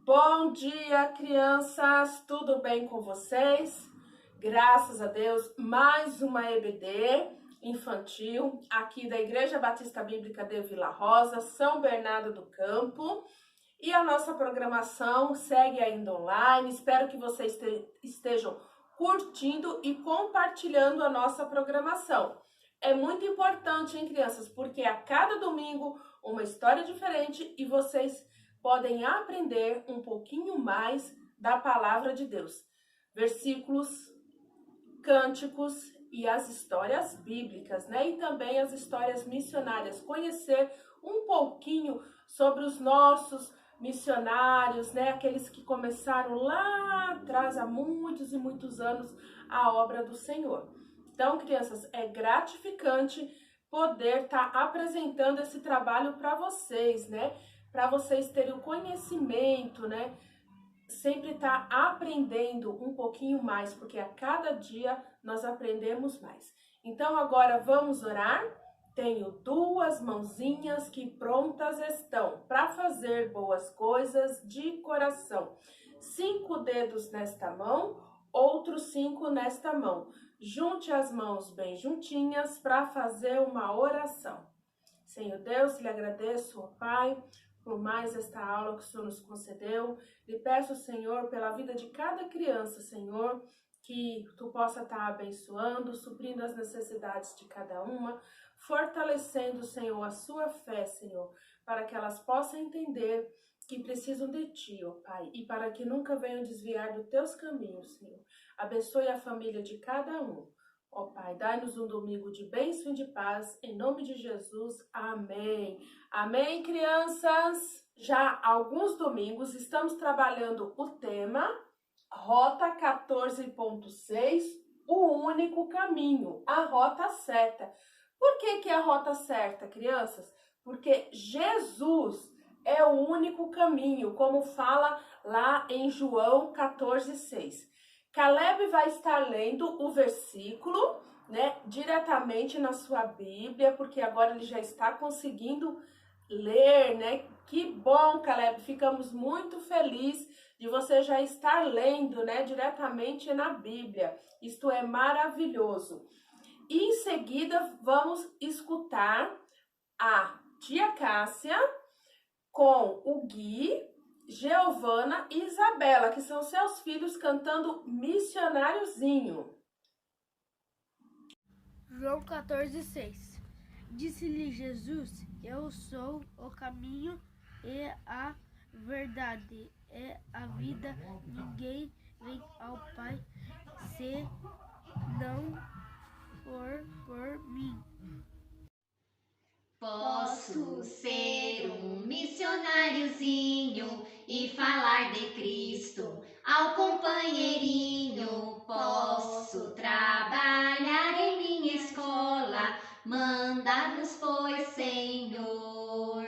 Bom dia, crianças! Tudo bem com vocês? Graças a Deus, mais uma EBD infantil aqui da Igreja Batista Bíblica de Vila Rosa, São Bernardo do Campo. E a nossa programação segue ainda online. Espero que vocês estejam curtindo e compartilhando a nossa programação. É muito importante, hein, crianças? Porque a cada domingo uma história diferente e vocês podem aprender um pouquinho mais da palavra de Deus. Versículos, cânticos e as histórias bíblicas, né? E também as histórias missionárias. Conhecer um pouquinho sobre os nossos missionários, né? Aqueles que começaram lá atrás, há muitos e muitos anos, a obra do Senhor. Então, crianças, é gratificante poder estar apresentando esse trabalho para vocês, né? Para vocês terem o conhecimento, né? Sempre estar aprendendo um pouquinho mais, porque a cada dia nós aprendemos mais. Então, agora vamos orar? Tenho duas mãozinhas que prontas estão para fazer boas coisas de coração. 5 dedos nesta mão, outros 5 nesta mão. Junte as mãos bem juntinhas para fazer uma oração. Senhor Deus, lhe agradeço, ó Pai, por mais esta aula que o Senhor nos concedeu. Lhe peço, Senhor, pela vida de cada criança, Senhor, que Tu possa estar abençoando, suprindo as necessidades de cada uma, fortalecendo, Senhor, a sua fé, Senhor, para que elas possam entender que precisam de Ti, ó Pai, e para que nunca venham desviar dos Teus caminhos, Senhor. Abençoe a família de cada um. Ó Pai, dai-nos um domingo de bênção e de paz, em nome de Jesus, amém. Amém, crianças? Já há alguns domingos estamos trabalhando o tema Rota 14.6, o único caminho, a rota certa. Por que é a rota certa, crianças? Porque Jesus é o único caminho, como fala lá em João 14:6. Caleb vai estar lendo o versículo, né, diretamente na sua Bíblia, porque agora ele já está conseguindo ler, né? Que bom, Caleb, ficamos muito felizes de você já estar lendo, né, diretamente na Bíblia. Isto é maravilhoso. E em seguida vamos escutar a tia Cássia com o Gui, Giovana e Isabela, que são seus filhos, cantando Missionáriozinho. João 14:6. Disse-lhe Jesus: Eu sou o caminho e a verdade e a vida. Ninguém vem ao Pai se não for por mim. Posso ser um missionáriozinho e falar de Cristo ao companheirinho. Posso trabalhar em minha escola, manda-nos, pois, Senhor.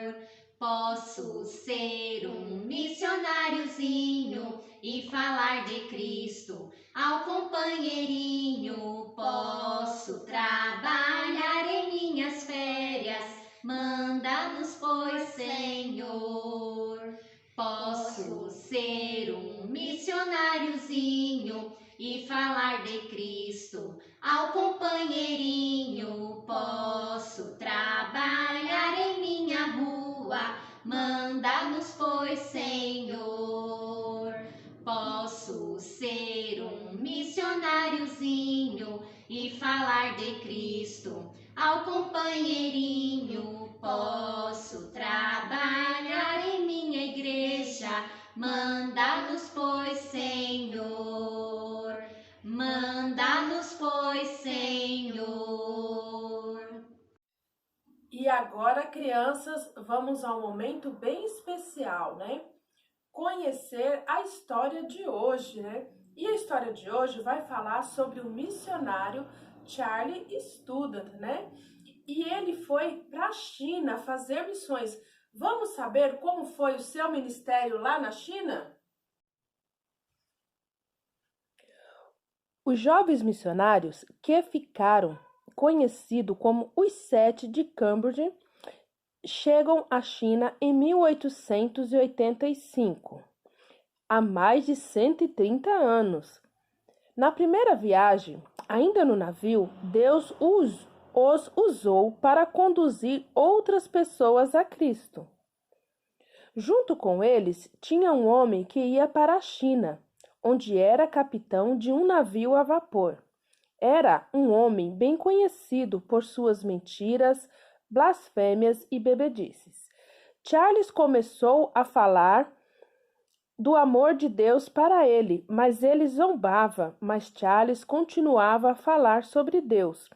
Posso ser um missionáriozinho e falar de Cristo ao companheirinho. Posso trabalhar em minhas férias, manda-nos, pois, Senhor. Posso ser um missionáriozinho e falar de Cristo ao companheirinho. Posso trabalhar em minha rua, manda-nos, pois, Senhor. Posso ser um missionáriozinho e falar de Cristo ao companheirinho. Posso trabalhar em minha igreja, manda-nos, pois, Senhor. Manda-nos, pois, Senhor. E agora, crianças, vamos a um momento bem especial, né? Conhecer a história de hoje, né? E a história de hoje vai falar sobre o missionário Charlie Student, né? E ele foi para a China fazer missões. Vamos saber como foi o seu ministério lá na China? Os jovens missionários que ficaram conhecidos como os 7 de Cambridge chegam à China em 1885. há mais de 130 anos. Na primeira viagem, ainda no navio, Deus os usou para conduzir outras pessoas a Cristo. Junto com eles, tinha um homem que ia para a China, onde era capitão de um navio a vapor. Era um homem bem conhecido por suas mentiras, blasfêmias e bebedices. Charles começou a falar do amor de Deus para ele, mas ele zombava. Mas Charles continuava a falar sobre Deus,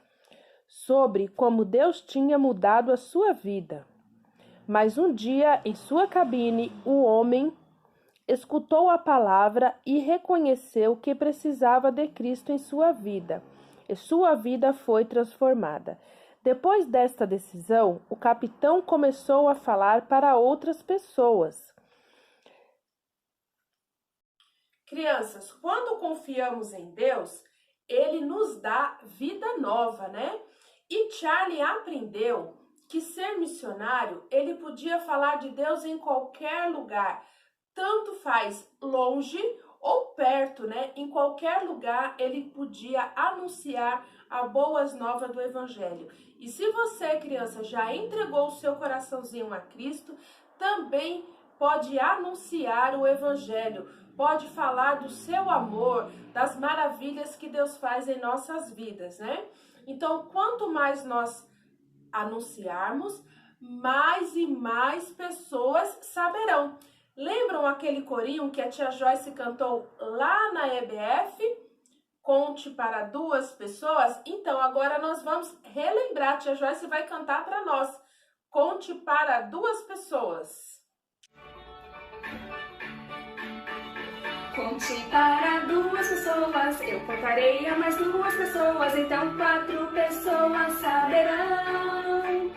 sobre como Deus tinha mudado a sua vida. Mas um dia, em sua cabine, o homem escutou a palavra e reconheceu que precisava de Cristo em sua vida, e sua vida foi transformada. Depois desta decisão, o capitão começou a falar para outras pessoas. Crianças, quando confiamos em Deus, Ele nos dá vida nova, né? E Charlie aprendeu que ser missionário, ele podia falar de Deus em qualquer lugar, tanto faz longe ou perto, né? Em qualquer lugar ele podia anunciar a boas novas do Evangelho. E se você, criança, já entregou o seu coraçãozinho a Cristo, também pode anunciar o Evangelho, pode falar do seu amor, das maravilhas que Deus faz em nossas vidas, né? Então, quanto mais nós anunciarmos, mais e mais pessoas saberão. Lembram aquele corinho que a tia Joyce cantou lá na EBF? Conte para 2 pessoas? Então, agora nós vamos relembrar. A tia Joyce vai cantar para nós. Conte para 2 pessoas. Conte para 2 pessoas, eu contarei a mais 2 pessoas, então 4 pessoas saberão.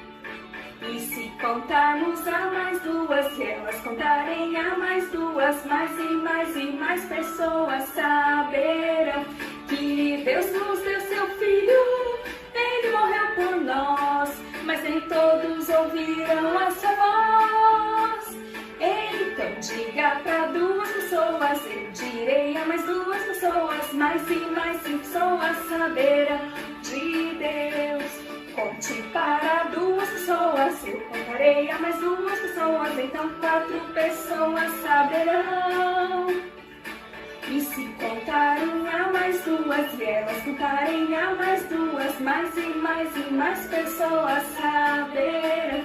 E se contarmos a mais 2, e elas contarem a mais 2, mais e mais pessoas saberão que Deus nos deu seu Filho, Ele morreu por nós, mas nem todos ouviram a sua voz. Então diga para 2 pessoas, eu direi a mais 2 pessoas, mais e mais pessoas saberão de Deus. Conte para 2 pessoas, eu contarei a mais 2 pessoas, então 4 pessoas saberão. E se contarem a mais 2, e elas contarem a mais 2, mais e mais pessoas saberão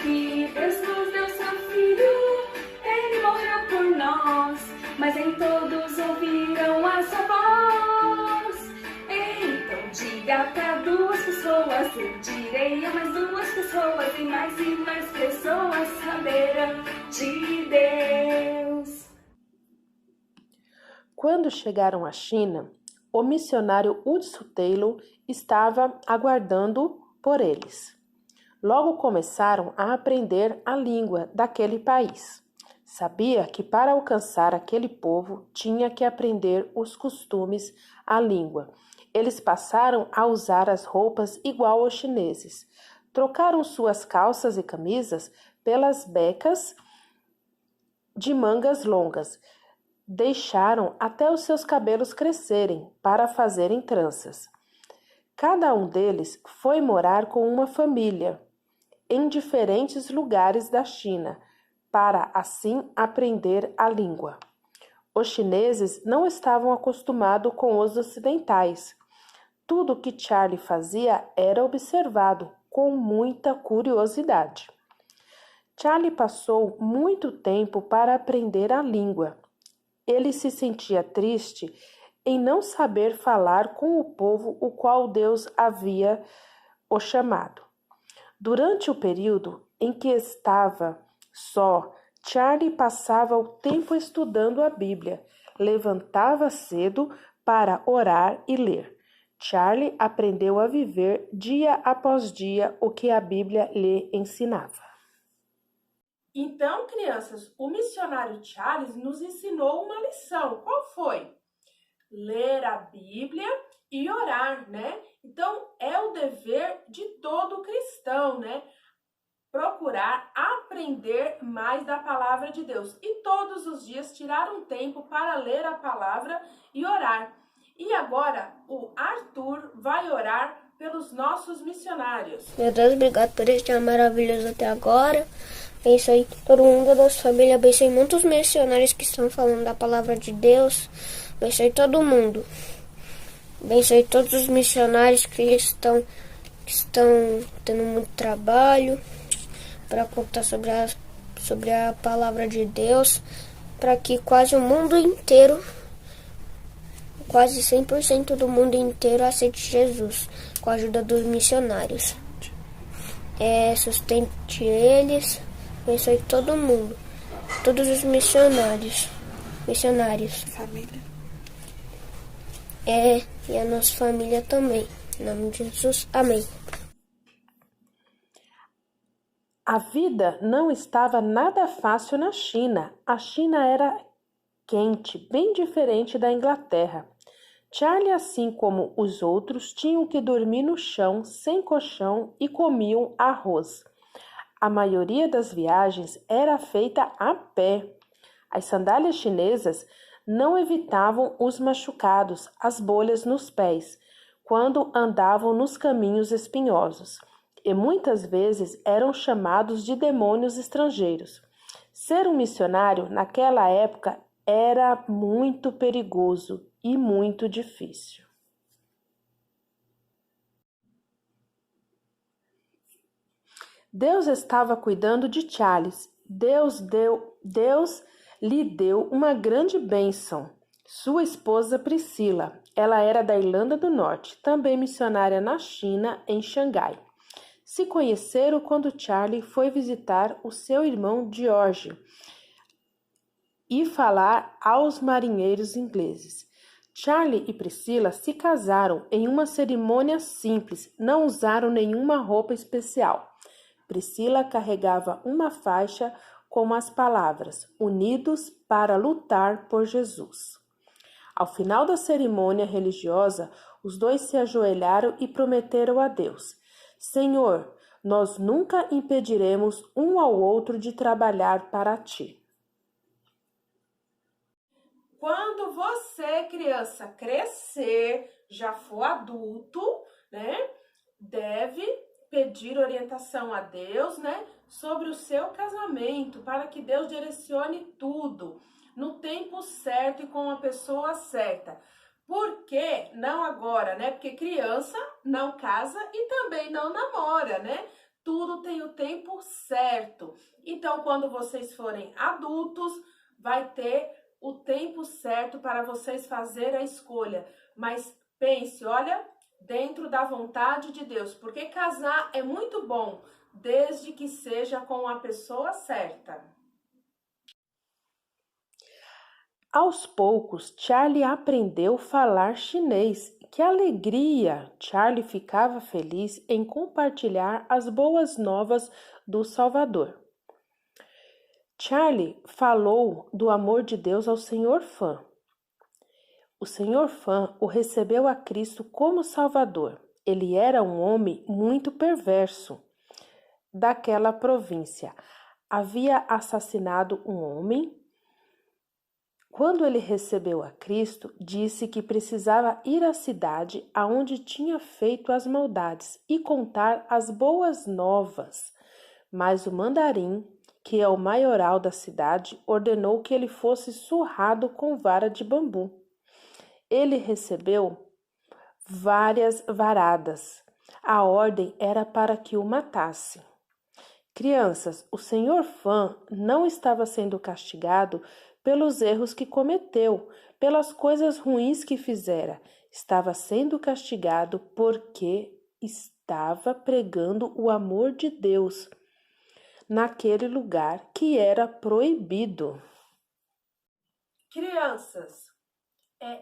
que Deus nos deu seu Filho, Ele morreu por nós, mas nem todos ouviram a sua voz. Então diga para 2 pessoas, eu direi a mais 2 pessoas, e mais pessoas saberão de Deus. Quando chegaram à China, o missionário Hudson Taylor estava aguardando por eles. Logo começaram a aprender a língua daquele país. Sabia que para alcançar aquele povo tinha que aprender os costumes, a língua. Eles passaram a usar as roupas igual aos chineses. Trocaram suas calças e camisas pelas becas de mangas longas. Deixaram até os seus cabelos crescerem para fazerem tranças. Cada um deles foi morar com uma família em diferentes lugares da China, para assim aprender a língua. Os chineses não estavam acostumados com os ocidentais. Tudo que Charlie fazia era observado com muita curiosidade. Charlie passou muito tempo para aprender a língua. Ele se sentia triste em não saber falar com o povo o qual Deus havia o chamado. Durante o período em que estava só, Charlie passava o tempo estudando a Bíblia, levantava cedo para orar e ler. Charlie aprendeu a viver dia após dia o que a Bíblia lhe ensinava. Então, crianças, o missionário Charles nos ensinou uma lição. Qual foi? Ler a Bíblia e orar, né? Então, é o dever de todo cristão, né? procurar aprender mais da palavra de Deus e todos os dias tirar um tempo para ler a palavra e orar. E agora o Arthur vai orar pelos nossos missionários. Meu Deus, obrigado por esse dia maravilhoso até agora. Abençoe todo mundo da sua família, abençoe muitos missionários que estão falando da palavra de Deus. Abençoe todo mundo. Abençoe todos os missionários que estão tendo muito trabalho para contar sobre a palavra de Deus, para que quase o mundo inteiro, quase 100% do mundo inteiro aceite Jesus, com a ajuda dos missionários. Sustente eles, abençoe todo mundo, todos os missionários. Família. E a nossa família também. Em nome de Jesus, amém. A vida não estava nada fácil na China. A China era quente, bem diferente da Inglaterra. Charlie, assim como os outros, tinham que dormir no chão, sem colchão, e comiam arroz. A maioria das viagens era feita a pé. As sandálias chinesas não evitavam os machucados, as bolhas nos pés, quando andavam nos caminhos espinhosos, e muitas vezes eram chamados de demônios estrangeiros. Ser um missionário naquela época era muito perigoso e muito difícil. Deus estava cuidando de Charles. Deus lhe deu uma grande bênção. Sua esposa Priscila, ela era da Irlanda do Norte, também missionária na China, em Xangai. Se conheceram quando Charlie foi visitar o seu irmão George e falar aos marinheiros ingleses. Charlie e Priscila se casaram em uma cerimônia simples, não usaram nenhuma roupa especial. Priscila carregava uma faixa com as palavras "Unidos para lutar por Jesus". Ao final da cerimônia religiosa, os dois se ajoelharam e prometeram a Deus: Senhor, nós nunca impediremos um ao outro de trabalhar para ti. Quando você, criança, crescer, já for adulto, deve pedir orientação a Deus, sobre o seu casamento, para que Deus direcione tudo no tempo certo e com a pessoa certa. Por que não agora, Porque criança não casa e também não namora, Tudo tem o tempo certo. Então, quando vocês forem adultos, vai ter o tempo certo para vocês fazerem a escolha. Mas pense, olha, dentro da vontade de Deus, porque casar é muito bom, desde que seja com a pessoa certa. Aos poucos, Charlie aprendeu a falar chinês. Que alegria! Charlie ficava feliz em compartilhar as boas novas do Salvador. Charlie falou do amor de Deus ao Sr. Fan. O Sr. Fan o recebeu a Cristo como Salvador. Ele era um homem muito perverso daquela província. Havia assassinado um homem. Quando ele recebeu a Cristo, disse que precisava ir à cidade aonde tinha feito as maldades e contar as boas novas. Mas o mandarim, que é o maioral da cidade, ordenou que ele fosse surrado com vara de bambu. Ele recebeu várias varadas. A ordem era para que o matasse. Crianças, o Sr. Fan não estava sendo castigado pelos erros que cometeu, pelas coisas ruins que fizera. Estava sendo castigado porque estava pregando o amor de Deus naquele lugar que era proibido. Crianças,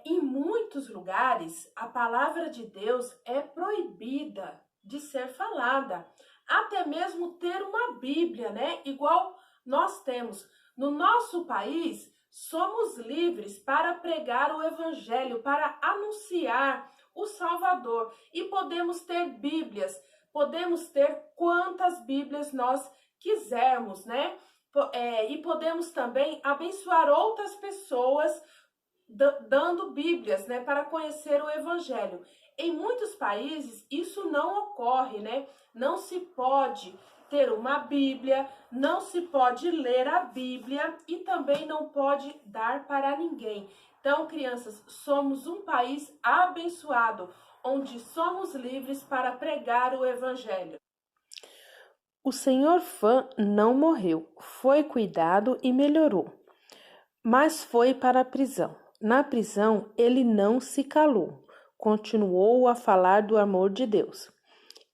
em muitos lugares a palavra de Deus é proibida de ser falada, até mesmo ter uma Bíblia, igual nós temos. No nosso país, somos livres para pregar o Evangelho, para anunciar o Salvador, e podemos ter Bíblias podemos ter quantas Bíblias nós quisermos, né? E podemos também abençoar outras pessoas dando Bíblias, né, para conhecer o Evangelho. Em muitos países isso não ocorre, né? Não se pode ter uma Bíblia, não se pode ler a Bíblia e também não pode dar para ninguém. Então, crianças, somos um país abençoado, onde somos livres para pregar o Evangelho. O Sr. Fan não morreu, foi cuidado e melhorou, mas foi para a prisão. Na prisão, ele não se calou, continuou a falar do amor de Deus.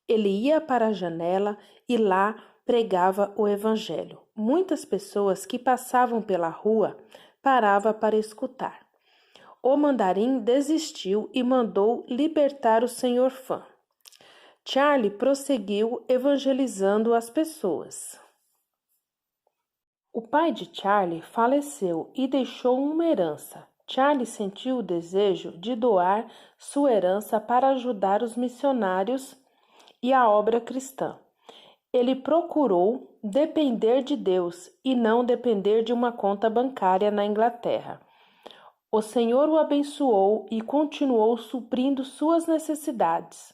Ele ia para a janela e lá pregava o Evangelho. Muitas pessoas que passavam pela rua paravam para escutar. O mandarim desistiu e mandou libertar o Sr. Fan. Charlie prosseguiu evangelizando as pessoas. O pai de Charlie faleceu e deixou uma herança. Charlie sentiu o desejo de doar sua herança para ajudar os missionários e a obra cristã. Ele procurou depender de Deus e não depender de uma conta bancária na Inglaterra. O Senhor o abençoou e continuou suprindo suas necessidades.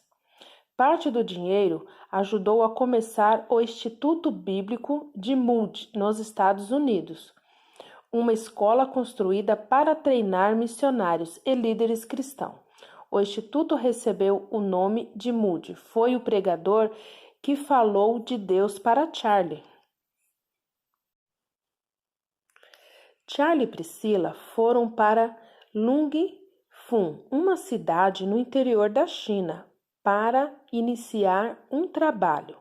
Parte do dinheiro ajudou a começar o Instituto Bíblico de Moody, nos Estados Unidos, uma escola construída para treinar missionários e líderes cristãos. O Instituto recebeu o nome de Moody. Foi o pregador que falou de Deus para Charlie. Charlie e Priscila foram para Lungfun, uma cidade no interior da China, para iniciar um trabalho.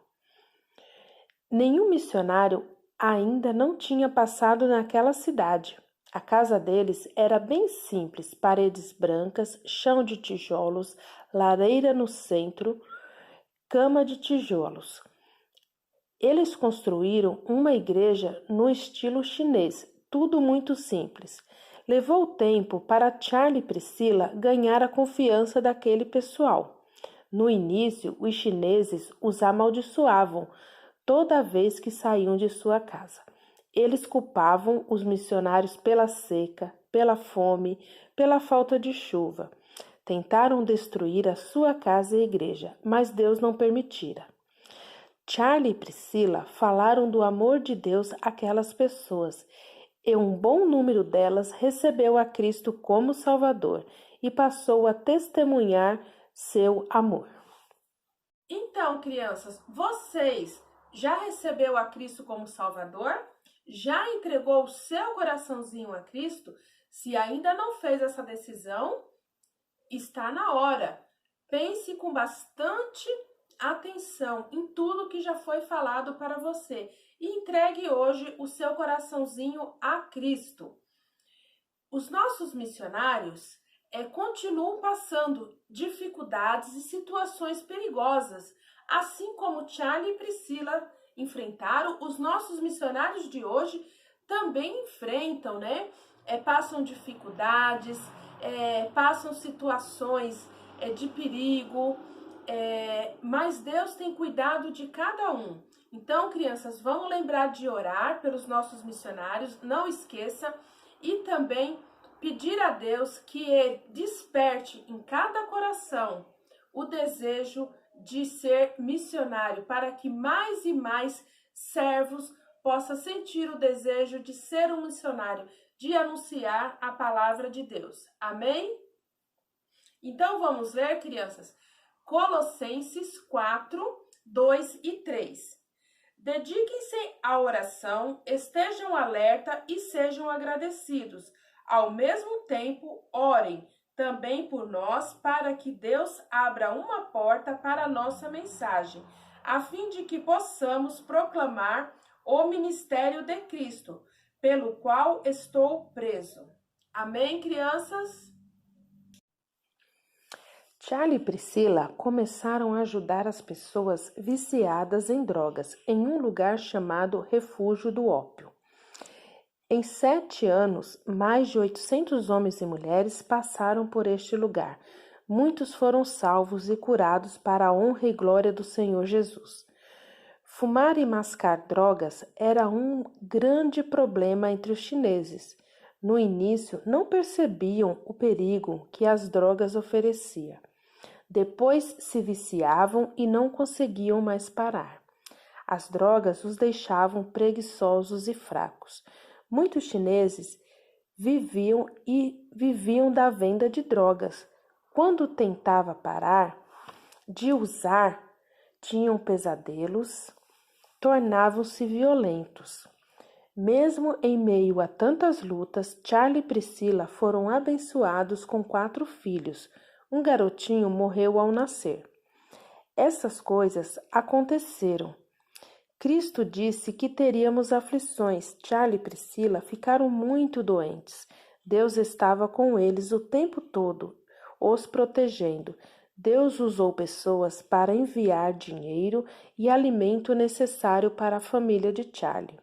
Nenhum missionário ainda não tinha passado naquela cidade. A casa deles era bem simples, paredes brancas, chão de tijolos, lareira no centro, cama de tijolos. Eles construíram uma igreja no estilo chinês, tudo muito simples. Levou tempo para Charlie e Priscila ganhar a confiança daquele pessoal. No início, os chineses os amaldiçoavam toda vez que saíam de sua casa. Eles culpavam os missionários pela seca, pela fome, pela falta de chuva. Tentaram destruir a sua casa e igreja, mas Deus não permitira. Charlie e Priscila falaram do amor de Deus àquelas pessoas, e um bom número delas recebeu a Cristo como Salvador e passou a testemunhar seu amor. Então, crianças, vocês já recebeu a Cristo como Salvador? Já entregou o seu coraçãozinho a Cristo? Se ainda não fez essa decisão, está na hora. Pense com bastante atenção em tudo que já foi falado para você e entregue hoje o seu coraçãozinho a Cristo. Os nossos missionários continuam passando dificuldades e situações perigosas, assim como Charlie e Priscila enfrentaram. Os nossos missionários de hoje também enfrentam, né? Passam dificuldades, passam situações de perigo, mas Deus tem cuidado de cada um. Então, crianças, vamos lembrar de orar pelos nossos missionários, não esqueça, e também pedir a Deus que Ele desperte em cada coração o desejo de ser missionário, para que mais e mais servos possam sentir o desejo de ser um missionário, de anunciar a palavra de Deus. Amém? Então vamos ler, crianças, Colossenses 4, 2 e 3. Dediquem-se à oração, estejam alerta e sejam agradecidos. Ao mesmo tempo, orem também por nós, para que Deus abra uma porta para a nossa mensagem, a fim de que possamos proclamar o ministério de Cristo, pelo qual estou preso. Amém, crianças? Charlie e Priscila começaram a ajudar as pessoas viciadas em drogas em um lugar chamado Refúgio do Ópio. Em 7 anos, mais de 800 homens e mulheres passaram por este lugar. muitos foram salvos e curados para a honra e glória do Senhor Jesus. Fumar e mascar drogas era um grande problema entre os chineses. No início, não percebiam o perigo que as drogas ofereciam. Depois se viciavam e não conseguiam mais parar. As drogas os deixavam preguiçosos e fracos. Muitos chineses viviam da venda de drogas. Quando tentava parar de usar, tinham pesadelos, tornavam-se violentos. Mesmo em meio a tantas lutas, Charlie e Priscila foram abençoados com 4 filhos. Um garotinho morreu ao nascer. Essas coisas aconteceram. Cristo disse que teríamos aflições. Charlie e Priscila ficaram muito doentes. Deus estava com eles o tempo todo, os protegendo. Deus usou pessoas para enviar dinheiro e alimento necessário para a família de Charlie.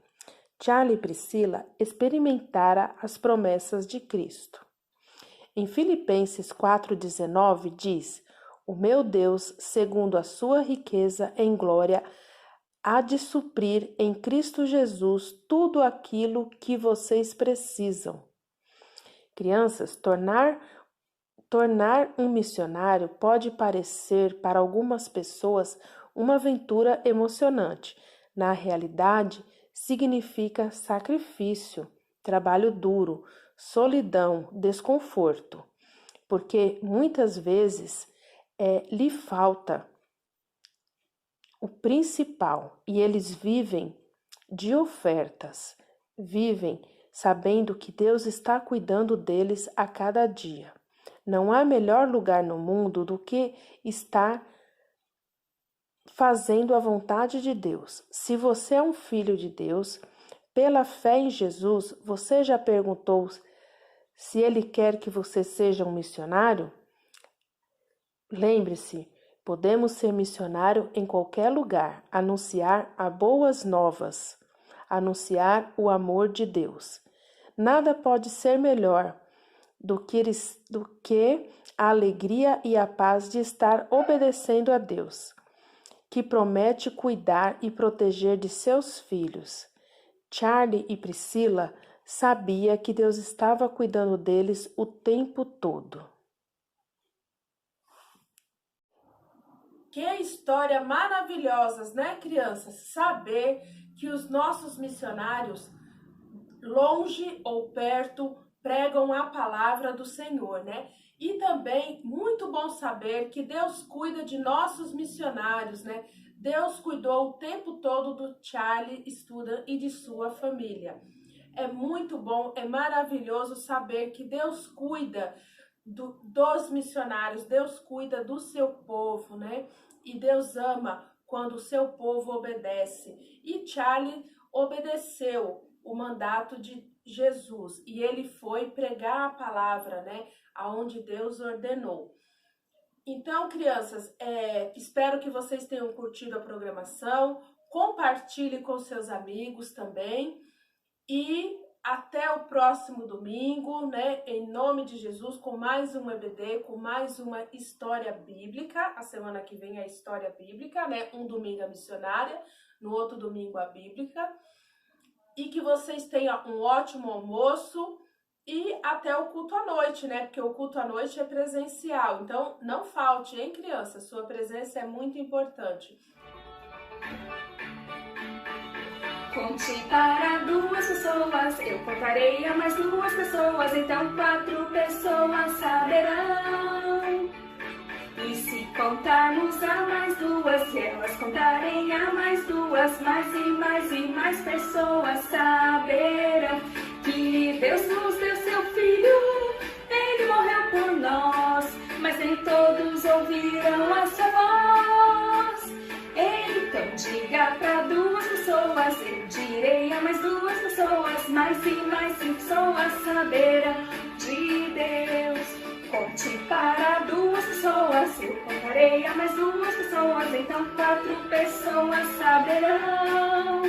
Charlie e Priscila experimentaram as promessas de Cristo. Em Filipenses 4,19 diz: "O meu Deus, segundo a sua riqueza em glória, há de suprir em Cristo Jesus tudo aquilo que vocês precisam." Crianças, tornar um missionário pode parecer para algumas pessoas uma aventura emocionante. Na realidade, significa sacrifício, trabalho duro, solidão, desconforto, porque muitas vezes lhe falta o principal e eles vivem de ofertas, vivem sabendo que Deus está cuidando deles a cada dia. Não há melhor lugar no mundo do que estar fazendo a vontade de Deus. Se você é um filho de Deus, pela fé em Jesus, você já perguntou se Ele quer que você seja um missionário? Lembre-se, podemos ser missionário em qualquer lugar, anunciar as boas novas, anunciar o amor de Deus. Nada pode ser melhor do que a alegria e a paz de estar obedecendo a Deus, que promete cuidar e proteger de seus filhos. Charlie e Priscila sabiam que Deus estava cuidando deles o tempo todo. Que história maravilhosa, né, crianças? Saber que os nossos missionários, longe ou perto, pregam a palavra do Senhor, né? E também, muito bom saber que Deus cuida de nossos missionários, né? Deus cuidou o tempo todo do Charlie Student e de sua família. É muito bom, é maravilhoso saber que Deus cuida dos missionários, Deus cuida do seu povo, né? E Deus ama quando o seu povo obedece. E Charlie obedeceu o mandato de Jesus e ele foi pregar a palavra, né? Aonde Deus ordenou. Então, crianças, espero que vocês tenham curtido a programação. Compartilhe com seus amigos também. E até o próximo domingo, né? Em nome de Jesus, com mais um EBD, com mais uma história bíblica. A semana que vem é a história bíblica, né? Um domingo a missionária, no outro domingo a bíblica. E que vocês tenham um ótimo almoço e até o culto à noite, né? Porque o culto à noite é presencial. Então, não falte, hein, criança? Sua presença é muito importante. Conte para 2 pessoas, eu contarei a mais 2 pessoas, então 4 pessoas saberão. E se contarmos a mais 2, e elas contarem a mais 2, mais e mais pessoas saberão que Deus nos deu seu Filho, Ele morreu por nós, mas nem todos ouviram a sua voz. Então diga para 2 pessoas, eu direi a mais 2 pessoas, mais e mais pessoas saberão de Deus. Conte para 2 pessoas, eu contarei a mais 2 pessoas, então 4 pessoas saberão.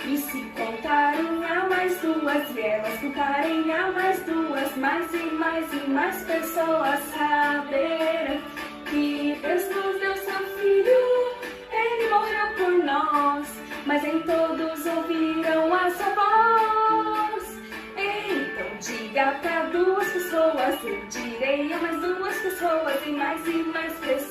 E se contarem a mais 2, e elas contarem a mais 2, mais e mais e mais pessoas saberão que Deus nos deu seu Filho, Ele morreu por nós, mas nem todos ouviram a sua voz. Então diga para 2 pessoas, eu direi a mais 2 pessoas e mais pessoas